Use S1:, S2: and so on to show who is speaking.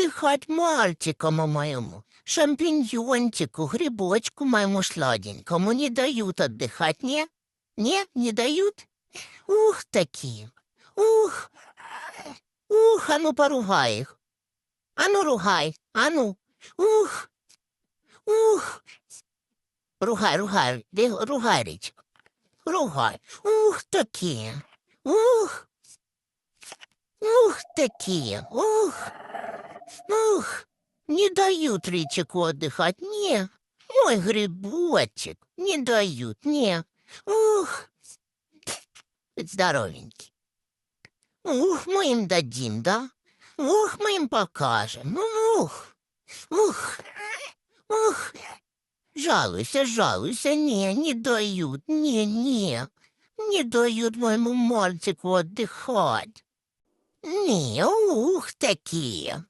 S1: отдыхать мальчикам моему. Шампиньончику, грибочку моему сладенькому не дают отдыхать, не? Не дают? Ух, такие. Ух, а ну поругай их. А ну ругай, а ну. Ух. Ругай, ругай, Річка. Ругай. Ух, такі. Ух, такі. Не дают Ричику отдыхать, не. Мой грибочек, не дают, не. Здоровенький. Мы им дадим, да? Мы им покажем. Жалуйся, не дают, не дают моему мальчику отдыхать. Не, такие.